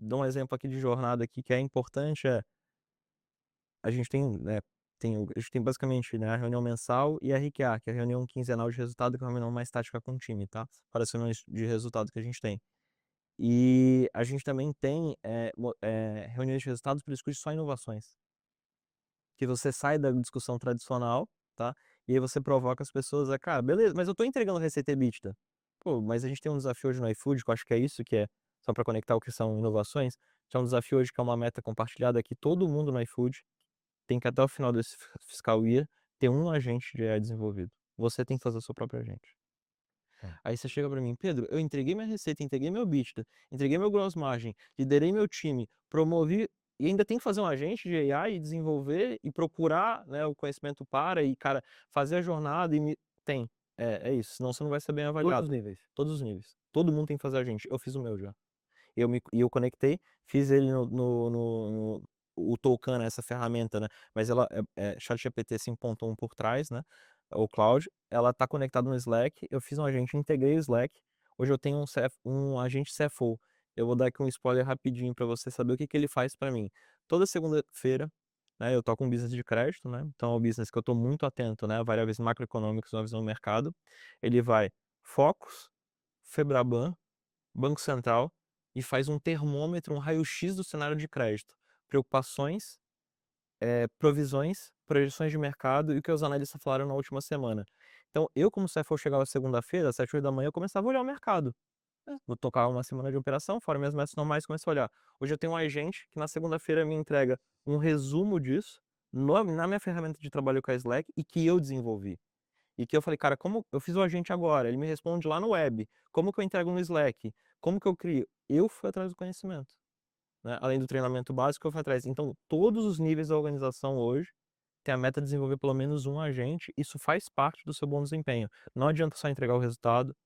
Speaker 3: dou um exemplo aqui de jornada aqui que é importante, a gente tem, né, a gente tem basicamente, né, a reunião mensal e a RQA, que é a reunião quinzenal de resultado, que é uma reunião mais tática com o time, tá? Para as reuniões de resultado que a gente tem. E a gente também tem reuniões de resultados para discutir só inovações. Que você sai da discussão tradicional, tá? E aí você provoca as pessoas a, cara, beleza, mas eu tô entregando receita EBITDA. Pô, mas a gente tem um desafio hoje no iFood, que eu acho que é isso que é, só para conectar o que são inovações, que é um desafio hoje que é uma meta compartilhada que todo mundo no iFood tem que até o final desse fiscal year ter um agente de AI desenvolvido. Você tem que fazer o seu próprio agente.
Speaker 1: Tá.
Speaker 3: Aí você chega para mim: "Pedro, eu entreguei minha receita, entreguei meu EBITDA, entreguei meu gross margin, liderei meu time, promovi e ainda tem que fazer um agente de AI e desenvolver e procurar, né, o conhecimento para e, cara, fazer a jornada e me" tem. É isso, senão você não vai ser bem
Speaker 1: Todos os
Speaker 3: avaliado.
Speaker 1: níveis.
Speaker 3: Todos os níveis. Todo mundo tem que fazer agente. Eu fiz o meu já. Eu conectei, fiz ele no o Token, essa ferramenta, né, mas ela ChatGPT 5.1 por trás, né, o Claude, ela tá conectada no Slack, eu fiz um agente, integrei o Slack, hoje eu tenho um agente CFO. Eu vou dar aqui um spoiler rapidinho para você saber o que que ele faz para mim. Toda segunda-feira, né, eu toco um business de crédito, né, então é um business que eu tô muito atento, né, a variáveis macroeconômicas, uma visão do mercado. Ele vai Focus, Febraban, Banco Central e faz um termômetro, um raio-x do cenário de crédito. Preocupações, provisões, projeções de mercado e o que os analistas falaram na última semana. Então, eu como CFO chegava segunda-feira, às 7, 8 da manhã, eu começava a olhar o mercado. Vou tocar uma semana de operação, fora minhas metas normais, começo a olhar. Hoje eu tenho um agente que na segunda-feira me entrega um resumo disso na minha ferramenta de trabalho com a Slack e que eu desenvolvi. E que eu falei: "Cara, como eu fiz o agente agora, ele me responde lá no web, como que eu entrego no Slack? Como que eu crio?" Eu fui atrás do conhecimento, né, além do treinamento básico, eu fui atrás. Então, todos os níveis da organização hoje têm a meta de desenvolver pelo menos um agente, isso faz parte do seu bom desempenho. Não adianta só entregar o resultado,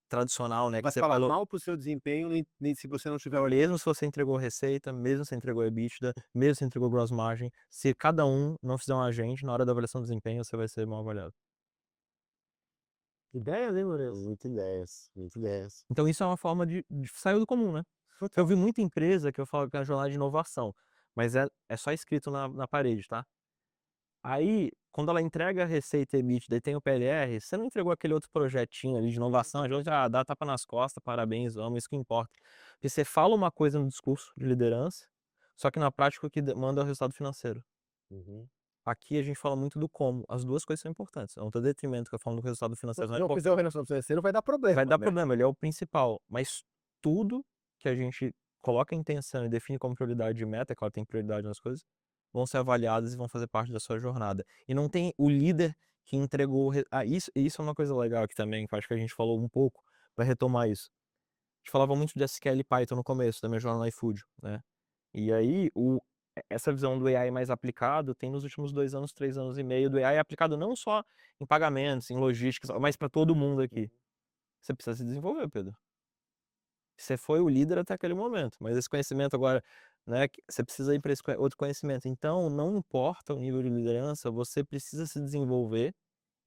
Speaker 3: tradicional, né, que
Speaker 1: Vai
Speaker 3: você
Speaker 1: falar
Speaker 3: falou.
Speaker 1: mal pro seu desempenho, nem se você não tiver olhando.
Speaker 3: Mesmo se você entregou receita, mesmo se você entregou EBITDA, mesmo se você entregou gross margin, se cada um não fizer um agente, na hora da avaliação de desempenho, você vai ser mal avaliado.
Speaker 1: Ideias, hein, Lourenço?
Speaker 2: Muitas ideias, muitas ideias.
Speaker 3: Então isso é uma forma de sair do comum, né. Eu vi muita empresa que eu falo que é uma jornada de inovação, mas é só escrito na parede, tá. Aí, quando ela entrega a receita EBITDA e tem o PLR, você não entregou aquele outro projetinho ali de inovação, já dá tapa nas costas, parabéns, vamos, isso que importa. Porque você fala uma coisa no discurso de liderança, só que na prática o que manda é o resultado financeiro.
Speaker 2: Uhum.
Speaker 3: Aqui a gente fala muito do como, as 2 coisas são importantes, eu não tô detrimento que eu falo do resultado
Speaker 1: Se
Speaker 3: financeiro, não é
Speaker 1: não
Speaker 3: por
Speaker 1: fizer o relacionamento financeiro, vai dar
Speaker 3: vai
Speaker 1: problema,
Speaker 3: dar
Speaker 1: né?
Speaker 3: problema, ele é o principal, mas tudo que a gente coloca a intenção e define como prioridade de meta, é claro, tem prioridade nas coisas, vão ser avaliadas e vão fazer parte da sua jornada. E não tem o líder que entregou isso é uma coisa legal aqui também, que eu acho que a gente falou um pouco, para retomar isso. A gente falava muito de SQL e Python no começo da minha jornada no iFood, né. E aí essa visão do AI mais aplicado tem nos últimos 2 anos, 3 anos e meio do AI aplicado não só em pagamentos, em logística, mas para todo mundo aqui. Você precisa se desenvolver, Pedro. Você foi o líder até aquele momento, mas esse conhecimento agora, né, que você precisa ir para esse outro conhecimento. Então, não importa o nível de liderança, você precisa se desenvolver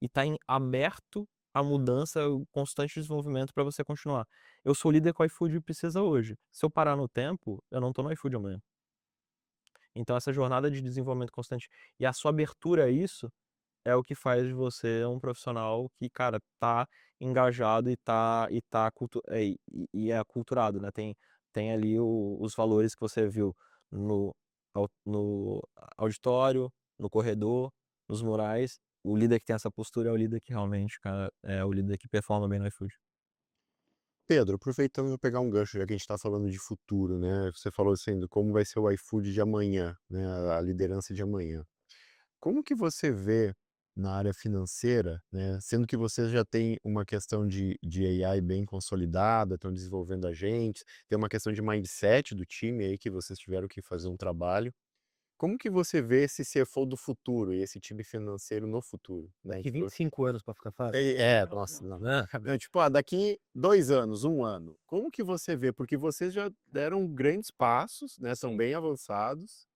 Speaker 3: e estar aberto à mudança, o constante desenvolvimento para você continuar. Eu sou líder que o iFood precisa hoje. Se eu parar no tempo, eu não estou no iFood amanhã. Então, essa jornada de desenvolvimento constante e a sua abertura a isso é o que faz de você um profissional que, cara, tá engajado e é aculturado, né, tem ali os valores que você viu no auditório, no corredor, nos murais. O líder que tem essa postura é o líder que realmente, cara, é o líder que performa bem no iFood.
Speaker 2: Pedro, aproveitando eu pegar um gancho, já que a gente está falando de futuro, né? Você falou assim, do como vai ser o iFood de amanhã, né? A liderança de amanhã. Como que você vê na área financeira, né? Sendo que você já tem uma questão de AI bem consolidada, estão desenvolvendo agentes, tem uma questão de mindset do time aí que vocês tiveram que fazer um trabalho. Como que você vê esse CFO do futuro e esse time financeiro no futuro, né?
Speaker 1: Daqui
Speaker 2: Tipo,
Speaker 1: 25 anos pra ficar fácil.
Speaker 2: nossa, não.
Speaker 1: Né?
Speaker 2: Tipo, daqui 2 anos, 1 ano, como que você vê? Porque vocês já deram grandes passos, né? São bem avançados.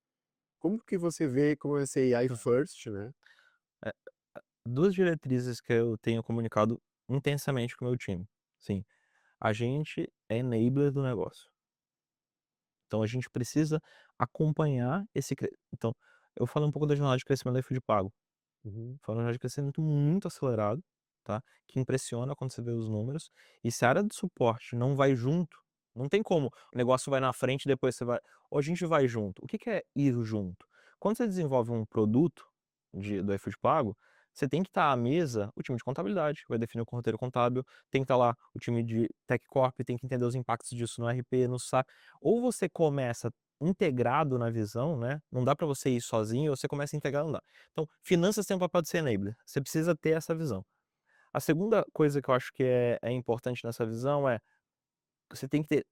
Speaker 2: Como que você vê como esse AI first, né?
Speaker 3: É, 2 diretrizes que eu tenho comunicado intensamente com o meu time. Sim, a gente é enabler do negócio. Então a gente precisa acompanhar esse então, eu falei um pouco da jornada de crescimento do iFood Pago.
Speaker 1: Uhum.
Speaker 3: Foi uma jornada de crescimento muito acelerado, tá, que impressiona quando você vê os números, e se a área de suporte não vai junto, não tem como, o negócio vai na frente e depois você vai ou a gente vai junto. O que que é ir junto? Quando você desenvolve um produto do iFood Pago, você tem que estar à mesa o time de contabilidade, vai definir o roteiro contábil, tem que estar lá o time de Tech Corp, tem que entender os impactos disso no RP, no SAP. Ou você começa integrado na visão, né, não dá para você ir sozinho, ou você começa integrado, não dá. Então, finanças tem o papel de ser enabler, você precisa ter essa visão. A segunda coisa que eu acho que é importante nessa visão é, você tem que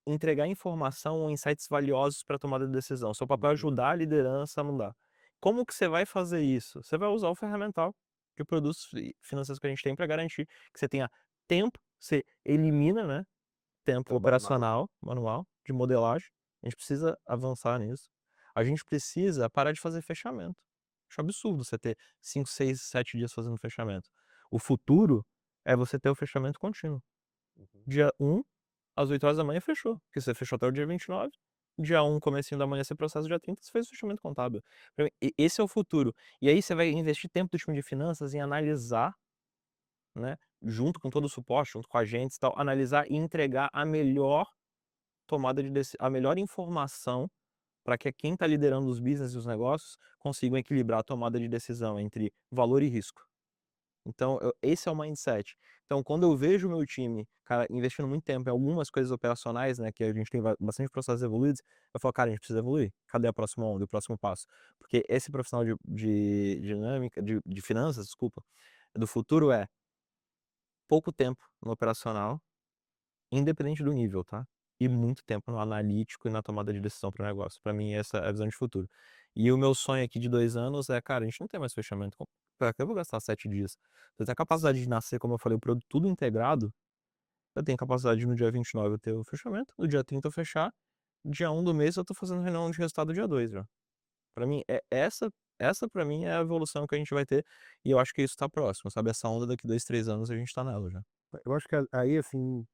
Speaker 3: entregar informação ou insights valiosos para tomada de decisão. Seu papel é ajudar a liderança a mudar. Como que você vai fazer isso? Você vai usar o ferramental de produtos financeiros que a gente tem para garantir que você tenha tempo, você elimina, né, tempo
Speaker 2: Trabalho
Speaker 3: operacional, manual, de modelagem. A gente precisa avançar nisso. A gente precisa parar de fazer fechamento. Acho absurdo você ter 5, 6, 7 dias fazendo fechamento. O futuro é você ter o fechamento contínuo. Dia 1, às 8 horas da manhã fechou, porque você fechou até o dia 29. Dia 1, comecinho da manhã, você processa, dia 30 você fez o fechamento contábil. Pra mim, esse é o futuro. E aí você vai investir tempo do time de finanças em analisar, né, junto com todo o suporte, junto com a gente e tal, analisar e entregar a melhor a melhor informação para que quem está liderando os business e os negócios consigam equilibrar a tomada de decisão entre valor e risco. Então, esse é o mindset. Então, quando eu vejo o meu time, cara, investindo muito tempo em algumas coisas operacionais, né, que a gente tem bastante processos evoluídos, eu falo, cara, a gente precisa evoluir. Cadê a próxima onda, o próximo passo? Porque esse profissional de dinâmica, de finanças, desculpa, do futuro é pouco tempo no operacional, independente do nível, tá? E muito tempo no analítico e na tomada de decisão para o negócio. Para mim, essa é a visão de futuro. E o meu sonho aqui de 2 anos é, cara, a gente não tem mais fechamento. Pra que eu vou gastar 7 dias? Eu tenho a capacidade de nascer, como eu falei, o produto tudo integrado. Eu tenho capacidade de no dia 29 eu ter o fechamento, no dia 30 eu fechar, dia 1 do mês eu tô fazendo reunião de resultado dia 2 já. Pra mim, essa para mim é a evolução que a gente vai ter, e eu acho que isso tá próximo, sabe? Essa onda daqui 2, 3 anos a gente tá nela já.
Speaker 1: Eu acho que aí, assim,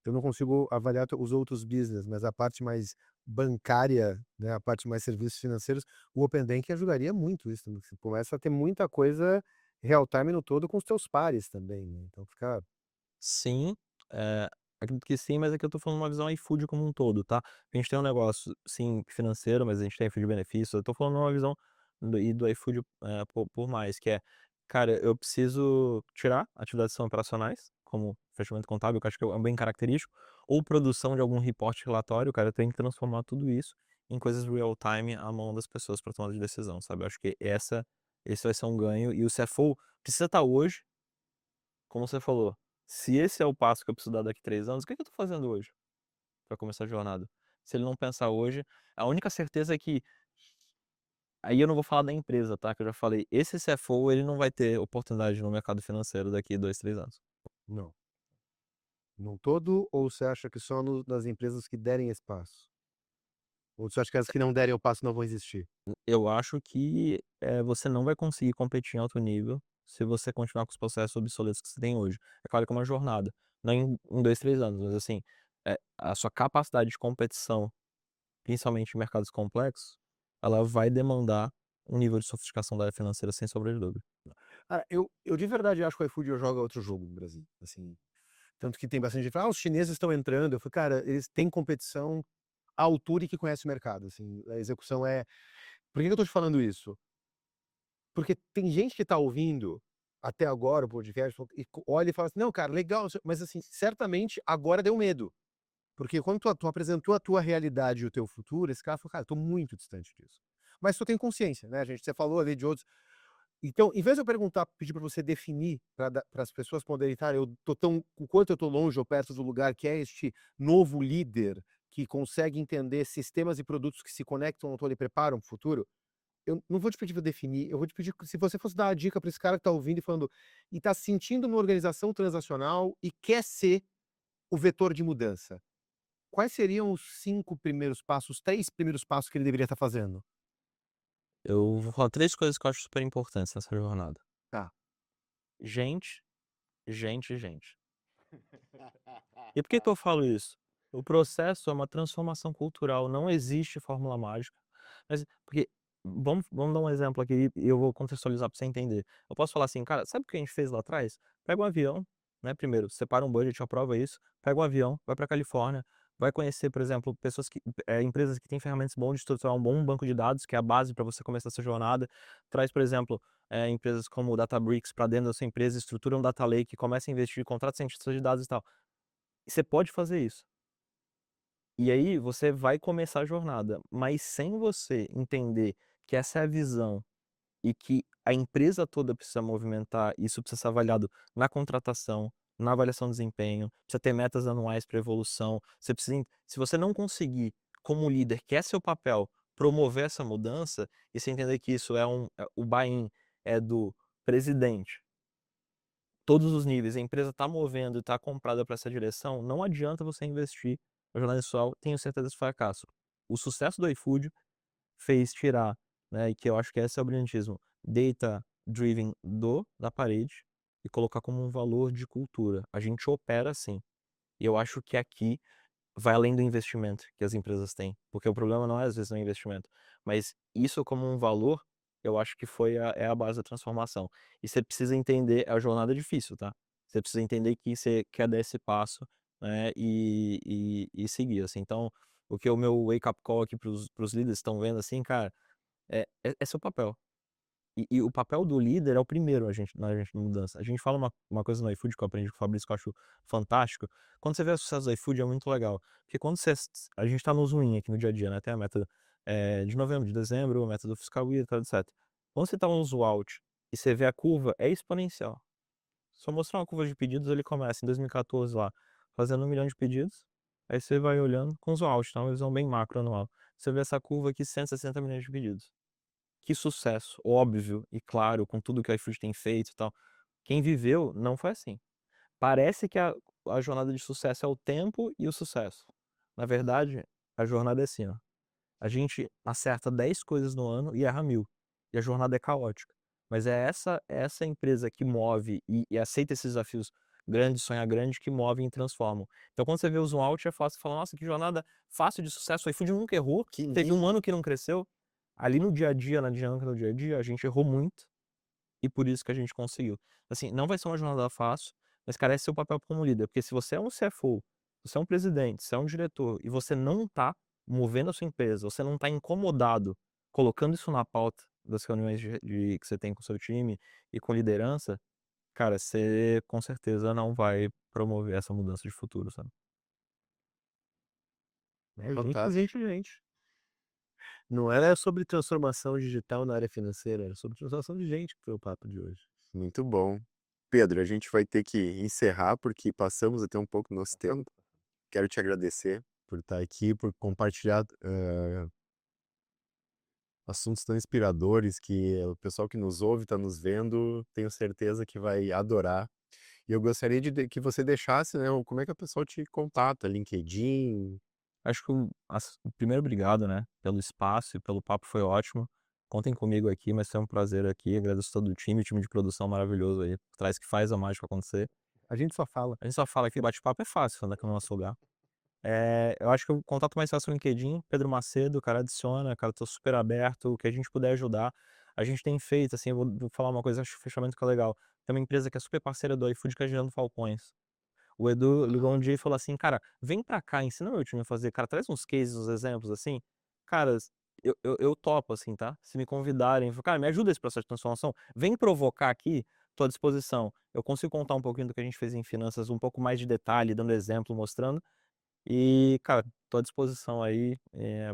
Speaker 1: eu não consigo avaliar os outros business, mas a parte mais bancária, né, a parte mais serviços financeiros, o Open Banking ajudaria muito isso, né, você começa a ter muita coisa real time no todo com os teus pares também, né, então fica
Speaker 3: Sim, acredito que sim, mas aqui eu tô falando uma visão iFood como um todo, tá? A gente tem um negócio, sim, financeiro, mas a gente tem iFood benefícios. Eu tô falando uma visão do iFood, por mais, que é, cara, eu preciso tirar atividades que são operacionais, como fechamento contábil, que eu acho que é um bem característico, ou produção de algum reporte relatório, cara, eu tenho que transformar tudo isso em coisas real time à mão das pessoas para tomada de decisão, sabe? Eu acho que esse vai ser um ganho, e o CFO precisa estar hoje, como você falou, se esse é o passo que eu preciso dar daqui 3 anos, o que que eu tô fazendo hoje para começar a jornada? Se ele não pensar hoje, a única certeza é que aí eu não vou falar da empresa, tá, que eu já falei, esse CFO ele não vai ter oportunidade no mercado financeiro daqui 2, 3 anos.
Speaker 1: não. Num todo, ou você acha que só nas empresas que derem espaço? Ou você acha que as que não derem o passo não vão existir?
Speaker 3: Eu acho que, você não vai conseguir competir em alto nível se você continuar com os processos obsoletos que você tem hoje. É claro que é uma jornada, não em 2, 3 anos, mas assim, a sua capacidade de competição, principalmente em mercados complexos, ela vai demandar um nível de sofisticação da área financeira sem sombra de dúvida.
Speaker 1: Ah, eu de verdade acho que o iFood joga outro jogo no Brasil, assim, tanto que tem bastante gente que fala: "Ah, os chineses estão entrando", eu falei: "Cara, eles têm competição à altura e que conhece o mercado, assim, a execução é". Por que que eu tô te falando isso? Porque tem gente que tá ouvindo até agora o podcast e olha e fala assim: "Não, cara, legal", mas assim, certamente agora deu medo, porque quando tu apresentou a tua realidade e o teu futuro, esse cara falou: "Cara, tô muito distante disso". Mas tu tem consciência, né, gente, você falou ali de outros então, em vez de eu pedir para você definir, para as pessoas poderem: "Tá, eu tô tão o quanto eu tô longe ou perto do lugar que é este novo líder que consegue entender sistemas e produtos que se conectam ao todo e preparam para o futuro, eu não vou te pedir para definir, eu vou te pedir se você fosse dar uma dica para esse cara que tá ouvindo e falando e tá se sentindo uma organização transacional e quer ser o vetor de mudança. Quais seriam os 5 primeiros passos, os 3 primeiros passos que ele deveria estar fazendo?
Speaker 3: Eu vou falar 3 coisas que eu acho super importantes nessa jornada.
Speaker 1: Tá.
Speaker 3: Gente, gente, gente. E por que que eu falo isso? O processo é uma transformação cultural, não existe fórmula mágica, mas porque vamos dar um exemplo aqui e eu vou contextualizar para você entender. Eu posso falar assim: "Cara, sabe o que a gente fez lá atrás? Pega um avião, né, primeiro separa um budget, aprova isso, pega um avião, vai para Califórnia, vai conhecer, por exemplo, pessoas que empresas que têm ferramentas bom de estruturar um bom banco de dados, que é a base para você começar essa jornada. Traz, por exemplo, empresas como o Databricks para dentro da sua empresa, estrutura um data lake, começa a investir, contrata cientistas de dados e tal. E você pode fazer isso. E aí você vai começar a jornada, mas sem você entender que essa é a visão e que a empresa toda precisa movimentar, isso precisa ser avaliado na contratação, na avaliação de desempenho, precisa ter metas anuais para evolução. Você precisa, se você não conseguir, como líder, que é seu papel, promover essa mudança, e você entender que isso o buy-in é do presidente, todos os níveis, a empresa está movendo e está comprada para essa direção, não adianta você investir na jornada pessoal, tenho certeza desse fracasso. O sucesso do iFood fez tirar, né, e que eu acho que esse é o brilhantismo, data driven da parede e colocar como um valor de cultura. A gente opera assim. E eu acho que aqui vai além do investimento que as empresas têm, porque o problema não é às vezes no investimento, mas isso como um valor, eu acho que é a base da transformação. E você precisa entender, a jornada é difícil, tá? Você precisa entender que você quer dar esse passo, né, e seguir, assim. Então, o meu wake up call aqui para os líderes que estão vendo, assim, cara, é seu papel. E o papel do líder é o primeiro na gente mudança. A gente fala uma coisa no iFood que eu aprendi com o Fabrício que eu acho fantástico. Quando você vê o sucesso do iFood é muito legal, porque quando você a gente tá no zoom aqui no dia a dia, né, tem a meta, de novembro, de dezembro, a meta do fiscal year, tal, etc. Quando você tá no zoom out e você vê a curva, é exponencial. Só mostrar uma curva de pedidos, ele começa em 2014 lá, fazendo 1 milhão de pedidos, aí você vai olhando com zoom out, tá, uma visão bem macro anual. Você vê essa curva aqui, 160 milhões de pedidos. Que sucesso, óbvio e claro, com tudo que o iFood tem feito e tal. Quem viveu não foi assim. Parece que a jornada de sucesso é o tempo e o sucesso. Na verdade, a jornada é assim, ó, a gente acerta 10 coisas no ano e erra 1000, e a jornada é caótica. Mas é essa empresa que move e aceita esses desafios grandes, sonhar grande, que movem e transformam. Então quando você vê o zoom out é fácil, você fala: "Nossa, que jornada fácil de sucesso, o iFood nunca errou,
Speaker 2: Que
Speaker 3: teve um
Speaker 2: lindo.
Speaker 3: ano que não cresceu". Ali no dia a dia, na dinâmica do dia a dia, a gente errou muito e por isso que a gente conseguiu. Assim, não vai ser uma jornada fácil, mas, cara, esse é seu papel como líder, porque se você é um CFO, se você é um presidente, se é um diretor e você não tá movendo a sua empresa, você não tá incomodado colocando isso na pauta das reuniões que você tem com o seu time e com liderança, cara, você com certeza não vai promover essa mudança de futuro, sabe.
Speaker 4: É gente,
Speaker 2: Fantástico.
Speaker 4: gente, gente. Não era sobre transformação digital na área financeira, era sobre transformação de gente que foi o papo de hoje.
Speaker 2: Muito bom. Pedro, a gente vai ter que encerrar, porque passamos até um pouco do nosso tempo. Quero te agradecer por estar aqui, por compartilhar, assuntos tão inspiradores que o pessoal que nos ouve, está nos vendo, tenho certeza que vai adorar. E eu gostaria que você deixasse, né, como é que o pessoal te contata, LinkedIn?
Speaker 3: Acho que primeiro obrigado, né, pelo espaço e pelo papo, foi ótimo. Contem comigo aqui, mas foi um prazer aqui, agradeço todo o time de produção maravilhoso aí por trás que faz a mágica acontecer.
Speaker 1: A gente só fala.
Speaker 3: A gente só fala que bate-papo é fácil, né, aqui no nosso lugar. Eu acho que o contato mais fácil é o LinkedIn, Pedro Macedo, cara, adiciona, cara, tô super aberto, o que a gente puder ajudar. A gente tem feito, assim, eu vou falar uma coisa, acho que fechamento que é legal. Tem uma empresa que é super parceira do iFood, que é a Girando Falcões. O Edu ligou um dia e falou assim: "Cara, vem pra cá, ensina meu time a fazer, cara, traz uns cases, uns exemplos, assim". Cara, eu topo, assim, tá. Se me convidarem, falo: "Cara, me ajuda esse processo de transformação, vem provocar aqui, tô à disposição". Eu consigo contar um pouquinho do que a gente fez em finanças, um pouco mais de detalhe, dando exemplo, mostrando. E, cara, tô à disposição aí,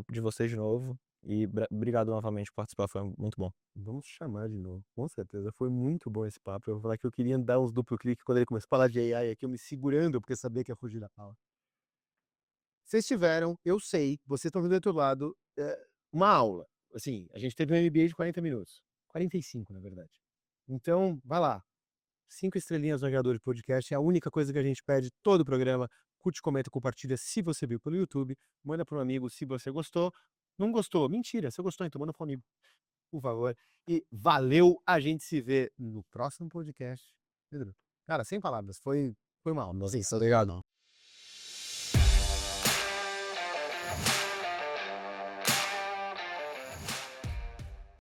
Speaker 3: de vocês de novo. E obrigado novamente por participar, foi muito bom.
Speaker 4: Vamos chamar de novo, com certeza. Foi muito bom esse papo. Eu vou falar que eu queria dar uns duplo clique quando ele começou a falar de AI aqui, eu me segurando, porque sabia que ia fugir da fala.
Speaker 1: Vocês tiveram, eu sei, vocês estão vendo do outro lado, uma aula. Assim, a gente teve um MBA de 40 minutos. 45, na verdade. Então, vai lá. 5 estrelinhas no agregador de podcast. É a única coisa que a gente pede todo o programa. Curte, comenta, compartilha se você viu pelo YouTube. Manda para um amigo se você gostou. Não gostou? Mentira. Se gostou, então manda para um amigo, por favor. E valeu. A gente se vê no próximo podcast. Pedro, cara, sem palavras. Foi mal.
Speaker 4: Sim, obrigado.